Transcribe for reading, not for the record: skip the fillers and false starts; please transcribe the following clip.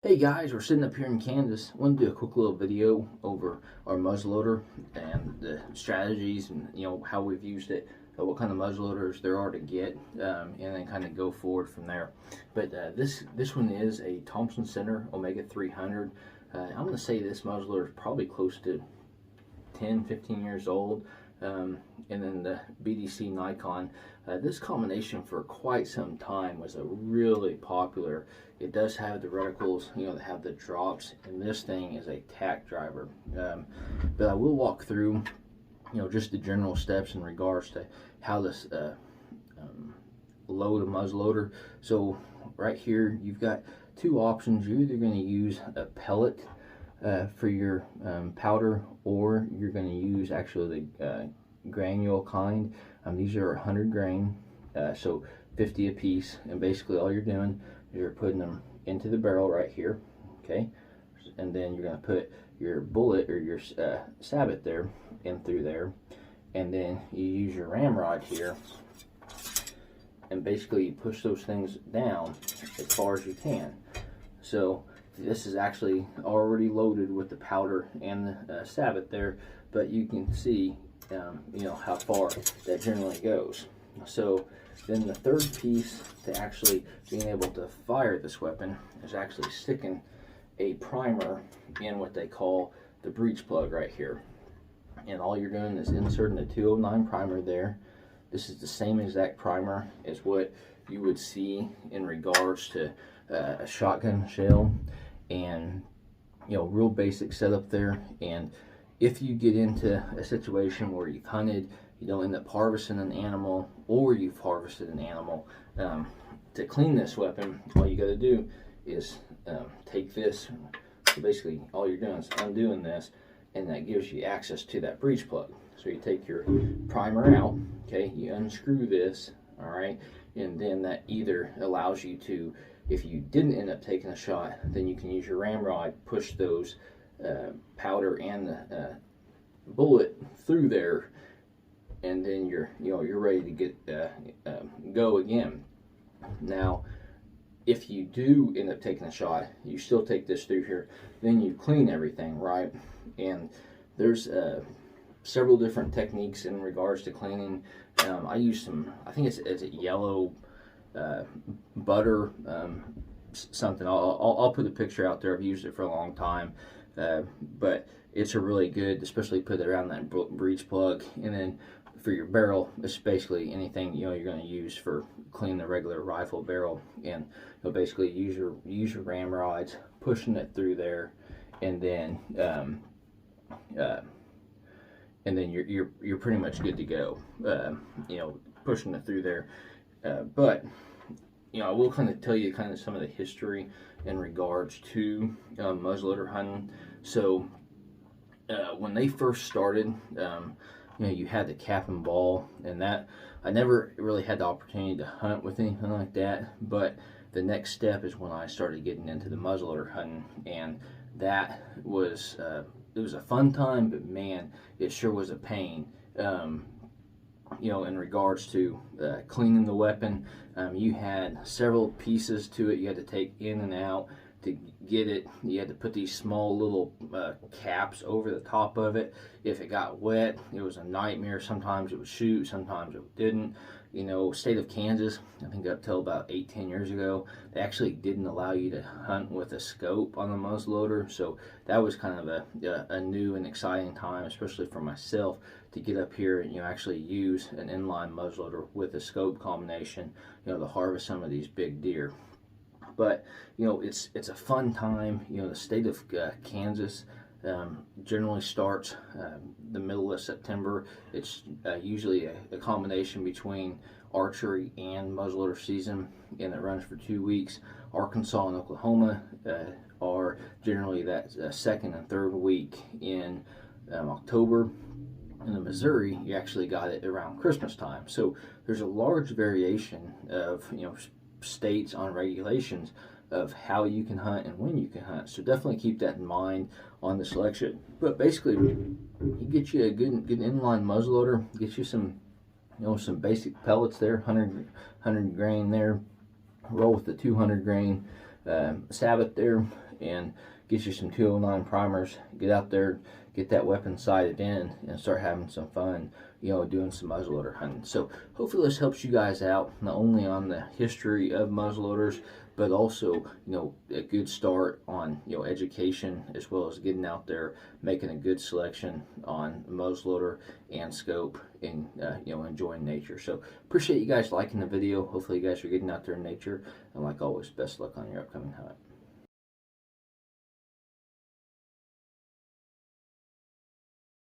Hey guys, we're sitting up here in Kansas. I want to do a quick little video over our muzzleloader and the strategies and how we've used it, what kind of muzzleloaders there are to get, and then kind of go forward from there. But this one is a Thompson Center Omega 300. I'm going to say this muzzleloader is probably close to 10-15 years old. And then the BDC Nikon. This combination for quite some time was a really popular. It does have the reticles, that have the drops, and this thing is a tack driver. But I will walk through, just the general steps in regards to how this load a muzzleloader. So right here, you've got two options. You're either going to use a pellet for your powder, or you're going to use actually the granule kind. These are 100 grain, so 50 a piece, and basically all you're doing is you're putting them into the barrel right here, okay, and then you're going to put your bullet or your sabot there in through there, and then you use your ramrod here, and basically you push those things down as far as you can. So this is actually already loaded with the powder and the sabot there, but you can see how far that generally goes. So then the third piece to actually being able to fire this weapon is actually sticking a primer in what they call the breech plug right here. And all you're doing is inserting the 209 primer there. This is the same exact primer as what you would see in regards to a shotgun shell, and real basic setup there. And if you get into a situation where you've hunted, you don't end up harvesting an animal, or you've harvested an animal, to clean this weapon, all you got to do is take this. So basically all you're doing is undoing this, and that gives you access to that breech plug. So you take your primer out, okay, you unscrew this, all right, and then that either allows you to, if you didn't end up taking a shot, then you can use your ramrod, push those powder and the bullet through there, and then you're ready to get go again. Now, if you do end up taking a shot, you still take this through here, then you clean everything, right? And there's several different techniques in regards to cleaning. I use some, I think it's a yellow butter something. I'll put a picture out there. I've used it for a long time, but it's a really good, especially put it around that breech plug. And then for your barrel, it's basically anything you're going to use for cleaning the regular rifle barrel. And basically use your ramrods, pushing it through there, and then you're pretty much good to go. Pushing it through there, but I will kind of tell you kind of some of the history in regards to muzzleloader hunting. So when they first started, you had the cap and ball, and that I never really had the opportunity to hunt with anything like that. But the next step is when I started getting into the muzzleloader hunting, and that was it was a fun time, but man, it sure was a pain. In regards to cleaning the weapon, you had several pieces to it you had to take in and out to get it. You had to put these small little caps over the top of it. If it got wet, it was a nightmare. Sometimes it would shoot, sometimes it didn't. State of Kansas, I think up till about 8-10 years ago, they actually didn't allow you to hunt with a scope on the muzzleloader. So that was kind of a new and exciting time, especially for myself, to get up here and actually use an inline muzzleloader with a scope combination, to harvest some of these big deer. But it's a fun time. The state of Kansas generally starts the middle of September. It's usually a combination between archery and muzzleloader season, and it runs for 2 weeks. Arkansas and Oklahoma are generally that second and third week in October. In the Missouri, you actually got it around Christmas time. So there's a large variation of states on regulations of how you can hunt and when you can hunt. So definitely keep that in mind on the selection. But basically, you get you a good inline muzzleloader, get you some some basic pellets there, 100 grain there. Roll with the 200 grain sabot there, and get you some 209 primers. Get out there, get that weapon sighted in, and start having some fun, you know, doing some muzzleloader hunting. So hopefully this helps you guys out, not only on the history of muzzleloaders, but also, you know, a good start on, you know, education, as well as getting out there, making a good selection on muzzleloader and scope, and you know, enjoying nature. So appreciate you guys liking the video. Hopefully you guys are getting out there in nature, and like always, best luck on your upcoming hunt.